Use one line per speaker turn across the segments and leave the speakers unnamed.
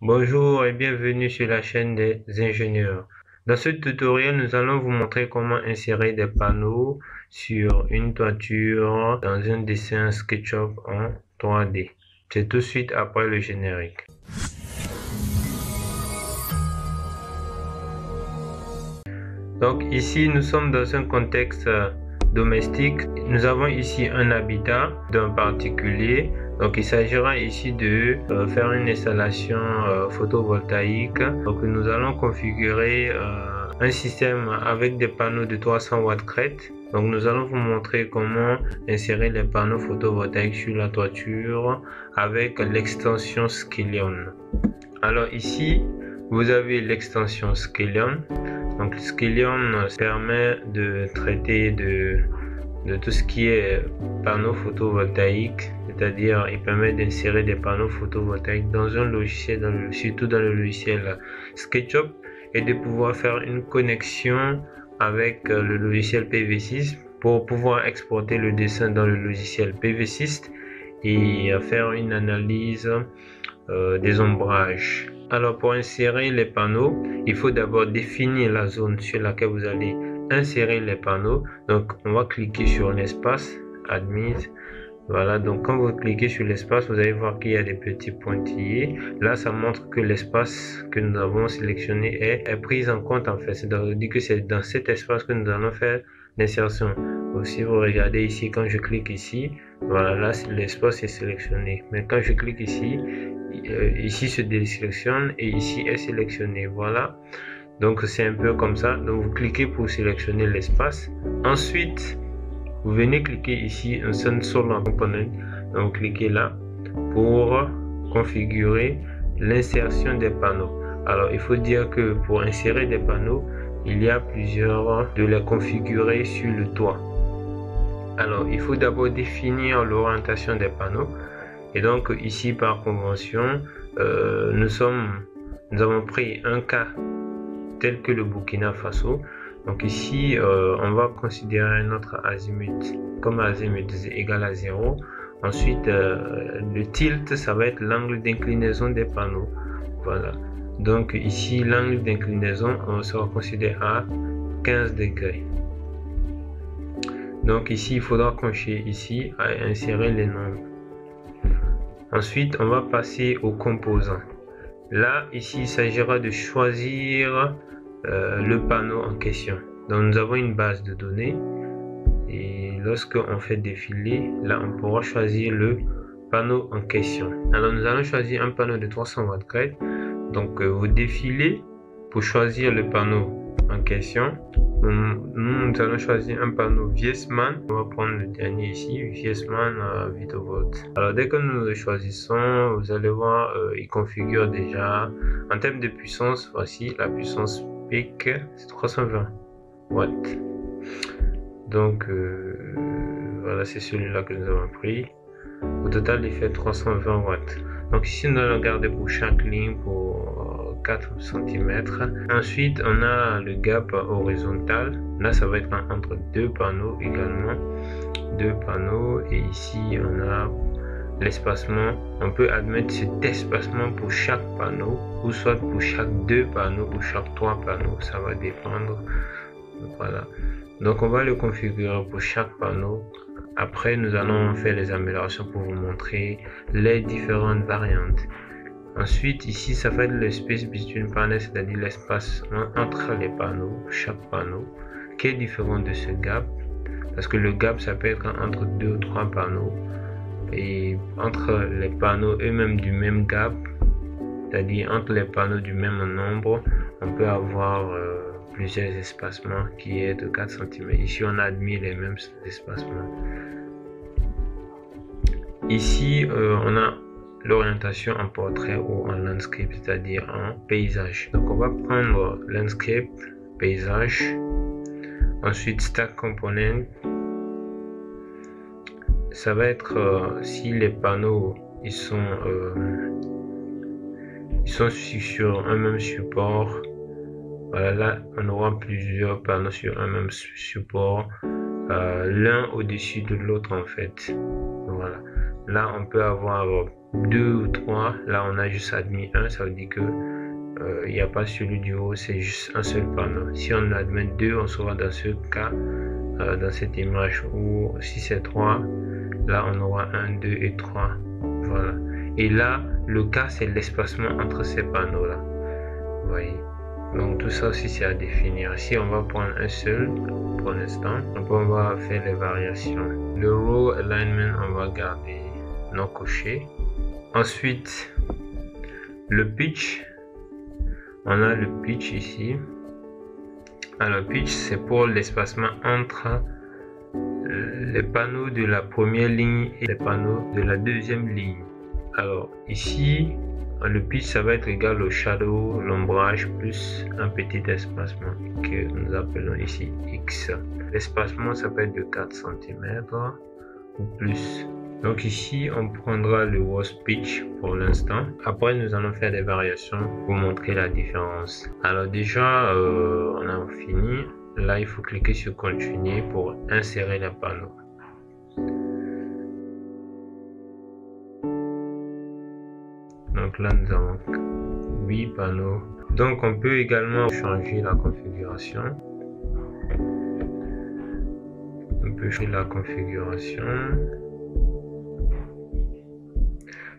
Bonjour et bienvenue sur la chaîne des ingénieurs. Dans ce tutoriel, nous allons vous montrer comment insérer des panneaux sur une toiture dans un dessin SketchUp en 3D. C'est tout de suite après le générique. Donc ici, nous sommes dans un contexte domestique. Nous avons ici un habitat d'un particulier. Donc il s'agira ici de faire une installation photovoltaïque. Donc nous allons configurer un système avec des panneaux de 300 watts crête. Donc nous allons vous montrer comment insérer les panneaux photovoltaïques sur la toiture avec l'extension Skeleton. Alors ici, vous avez l'extension Skeleton. Donc Skeleton permet de traiter de tout ce qui est panneaux photovoltaïques, c'est-à-dire il permet d'insérer des panneaux photovoltaïques dans un logiciel, surtout dans le logiciel SketchUp, et de pouvoir faire une connexion avec le logiciel PV6 pour pouvoir exporter le dessin dans le logiciel PV6 et faire une analyse des ombrages. Alors pour insérer les panneaux, il faut d'abord définir la zone sur laquelle vous allez insérer les panneaux. Donc on va cliquer sur l'espace admise. Voilà, donc quand vous cliquez sur l'espace, vous allez voir qu'il y a des petits pointillés. Là, ça montre que l'espace que nous avons sélectionné est pris en compte en fait. C'est-à-dire que c'est dans cet espace que nous allons faire l'insertion. Si vous regardez ici, quand je clique ici, voilà, là l'espace est sélectionné. Mais quand je clique ici, ici se désélectionne et ici est sélectionné. Voilà, donc c'est un peu comme ça. Donc vous cliquez pour sélectionner l'espace. Ensuite, vous venez cliquer ici un Solar Component. Donc vous cliquez là pour configurer l'insertion des panneaux. Alors il faut dire que pour insérer des panneaux, il y a plusieurs de les configurer sur le toit. Alors il faut d'abord définir l'orientation des panneaux. Et donc ici par convention, nous avons pris un cas tel que le Burkina Faso. Donc ici, on va considérer notre azimut comme azimut égal à 0. Ensuite, le tilt, ça va être l'angle d'inclinaison des panneaux. Voilà. Donc ici, l'angle d'inclinaison, on sera considéré à 15 degrés. Donc ici, il faudra cocher ici à insérer les nombres. Ensuite, on va passer aux composants. Là, ici, il s'agira de choisir le panneau en question. Donc nous avons une base de données et lorsque on fait défiler, là on pourra choisir le panneau en question. Alors nous allons choisir un panneau de 300 watts crête. Donc vous défilez pour choisir le panneau en question. Nous allons choisir un panneau Viessmann. On va prendre le dernier ici, Viessmann Vitovolt. Alors dès que nous le choisissons, vous allez voir, il configure déjà en termes de puissance. Voici la puissance pic, c'est 320 watts. Donc voilà, c'est celui-là que nous avons pris. Au total, il fait 320 watts. Donc ici, nous allons garder pour chaque ligne pour 4 cm. Ensuite, on a le gap horizontal. Là, ça va être entre deux panneaux également. Deux panneaux. Et ici, on a l'espacement. On peut admettre cet espacement pour chaque panneau, ou soit pour chaque deux panneaux, ou chaque trois panneaux. Ça va dépendre. Voilà. Donc, on va le configurer pour chaque panneau. Après, nous allons faire les améliorations pour vous montrer les différentes variantes. Ensuite, ici, ça va être le space between panels, c'est-à-dire l'espace entre les panneaux, chaque panneau, qui est différent de ce gap. Parce que le gap, ça peut être entre deux ou trois panneaux. Et entre les panneaux eux-mêmes du même gap, c'est-à-dire entre les panneaux du même nombre, on peut avoir plusieurs espacements qui est de 4 cm. Ici, on a admis les mêmes espacements. Ici, on a l'orientation en portrait ou en landscape, c'est-à-dire en paysage. Donc, on va prendre landscape, paysage. Ensuite, stack component. Ça va être si les panneaux ils sont sur un même support. Voilà, là on aura plusieurs panneaux sur un même support, l'un au-dessus de l'autre en fait. Voilà, là on peut avoir 2 ou 3, là on a juste admis 1, ça veut dire que il n'y a pas celui du haut, c'est juste un seul panneau. Si on admet 2, on sera dans ce cas, dans cette image, ou si c'est 3, là on aura 1, 2 et 3. Voilà. Et là, le cas, c'est l'espacement entre ces panneaux-là. Vous voyez. Donc tout ça aussi, c'est à définir. Ici, on va prendre un seul pour l'instant. Donc on va faire les variations. Le row alignment, on va garder non coché. Ensuite, le pitch. On a le pitch ici. Alors, pitch, c'est pour l'espacement entre les panneaux de la première ligne et les panneaux de la deuxième ligne. Alors, ici, le pitch, ça va être égal au shadow, l'ombrage, plus un petit espacement que nous appelons ici X. L'espacement, ça peut être de 4 cm ou plus. Donc ici, on prendra le worst pitch pour l'instant. Après, nous allons faire des variations pour montrer la différence. Alors déjà, on a fini. Là, il faut cliquer sur continuer pour insérer les panneaux. Donc là, nous avons 8 panneaux. Donc on peut également changer la configuration. On peut changer la configuration.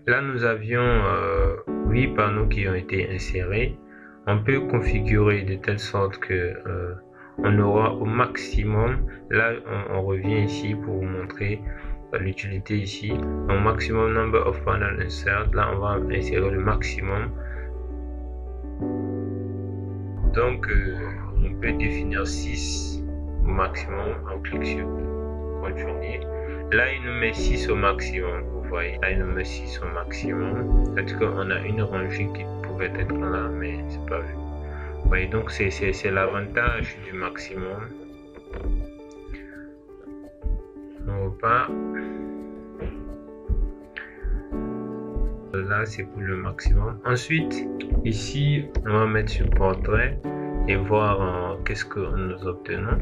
Là, nous avions 8 panneaux qui ont été insérés. On peut configurer de telle sorte que on aura au maximum. Là, on revient ici pour vous montrer l'utilité ici. Au maximum number of panel insert. Là, on va insérer le maximum. Donc, on peut définir 6 au maximum. On clique sur continuer. Là, il nous met 6 au maximum. Vous voyez, là, il nous met 6 au maximum. C'est-à-dire qu'on a une rangée qui pouvait être là, mais c'est pas vu. Vous voyez, donc c'est l'avantage du maximum. On repart. Là, c'est pour le maximum. Ensuite, ici, on va mettre sur portrait et voir qu'est-ce que nous obtenons.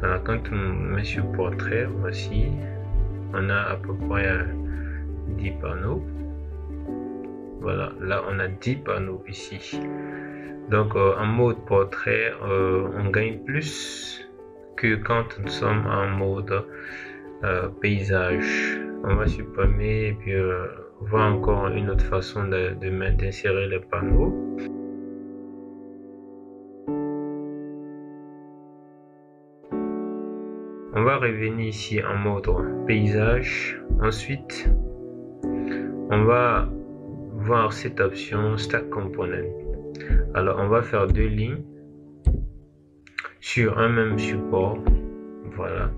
Alors, quand on met sur portrait, voici, on a à peu près 10 panneaux. Voilà, là, on a 10 panneaux ici. Donc, en mode portrait, on gagne plus que quand nous sommes en mode paysage. On va supprimer et puis voir encore une autre façon d'insérer les panneaux. On va revenir ici en mode paysage. Ensuite, on va voir cette option Stack Component. Alors, on va faire 2 lignes sur un même support. Voilà.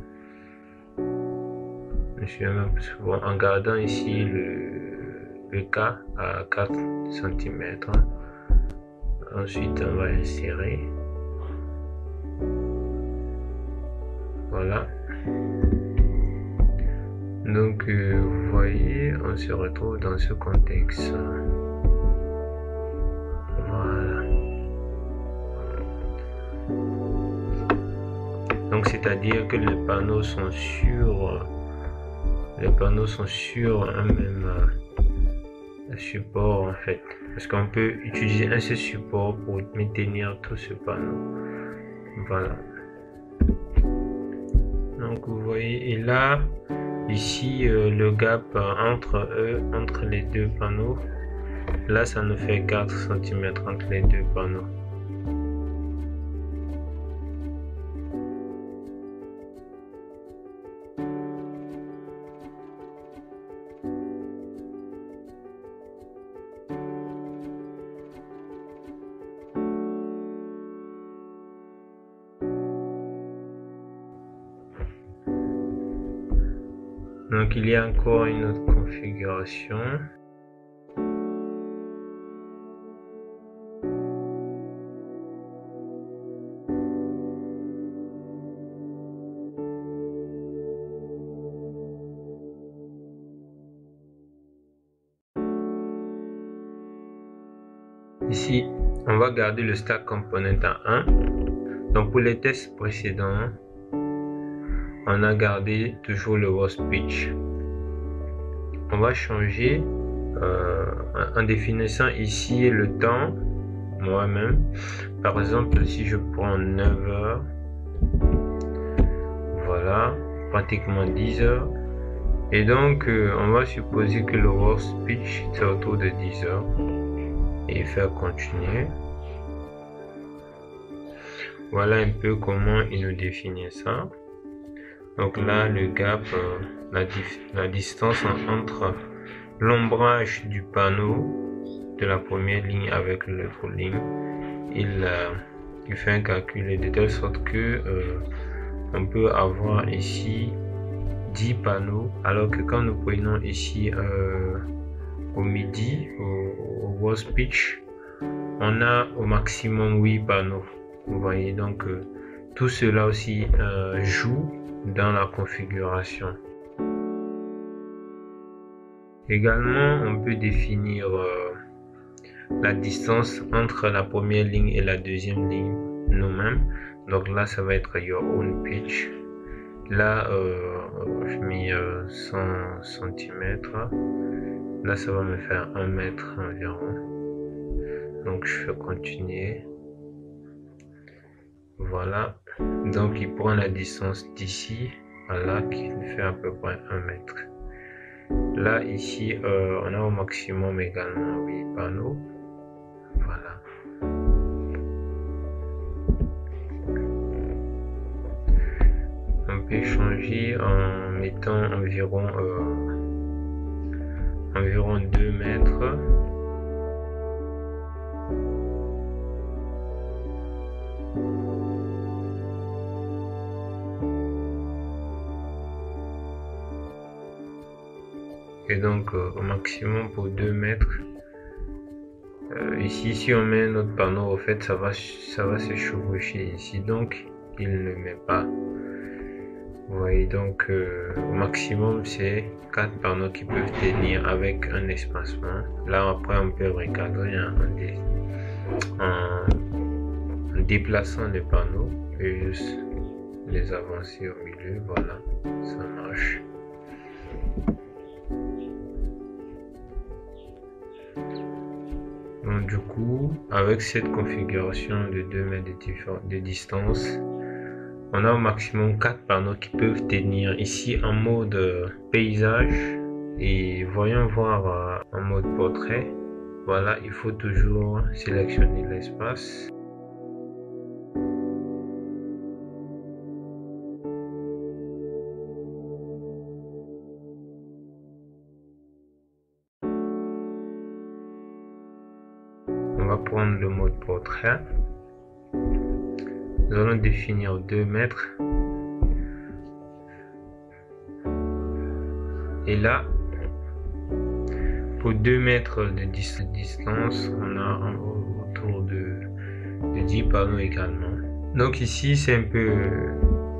En gardant ici le cas à 4 cm. Ensuite, on va insérer. Voilà. Donc, vous voyez, on se retrouve dans ce contexte. Voilà. Donc, c'est-à-dire que les panneaux sont sur un même support en fait, parce qu'on peut utiliser un seul support pour maintenir tout ce panneau. Voilà. Donc vous voyez, et là ici le gap entre les deux panneaux, là ça nous fait 4 cm entre les deux panneaux. Donc il y a encore une autre configuration. Ici, on va garder le stack component à 1. Donc pour les tests précédents, on a gardé toujours le worst pitch. on va changer en définissant ici le temps moi-même. Par exemple, si je prends 9 heures, voilà, pratiquement 10 heures. Et donc, on va supposer que le worst pitch c'est autour de 10 heures et faire continuer. Voilà un peu comment il nous définit ça. Donc là, le gap, la distance entre l'ombrage du panneau de la première ligne avec l'autre ligne, il fait un calcul de telle sorte que on peut avoir ici 10 panneaux, alors que quand nous prenons ici au midi, au worst pitch, on a au maximum 8 panneaux. Vous voyez, donc tout cela aussi joue dans la configuration. Également, on peut définir la distance entre la première ligne et la deuxième ligne nous-mêmes. Donc là, ça va être your own pitch. Là, je mets 100 cm. Là, ça va me faire 1 mètre environ. Donc, je fais continuer. Voilà. Donc, il prend la distance d'ici à là qui fait à peu près 1 mètre. Là, ici, on a au maximum également 8 panneaux. Voilà. On peut changer en mettant environ 2 mètres. Et donc au maximum pour 2 mètres. Ici, si on met notre panneau, au fait, ça va se chevaucher ici, donc il ne met pas. Vous voyez, donc au maximum c'est 4 panneaux qui peuvent tenir avec un espacement. Là après on peut recadrer en déplaçant les panneaux et juste les avancer au milieu. Voilà, ça marche. Donc du coup, avec cette configuration de 2 mètres de distance, on a au maximum 4 panneaux qui peuvent tenir ici en mode paysage. Et voyons voir en mode portrait. Voilà, il faut toujours sélectionner l'espace. On va prendre le mode portrait. Nous allons définir 2 mètres. Et là, pour 2 mètres de distance, on a autour de 10 panneaux également. Donc ici, c'est un peu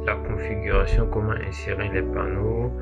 la configuration, comment insérer les panneaux.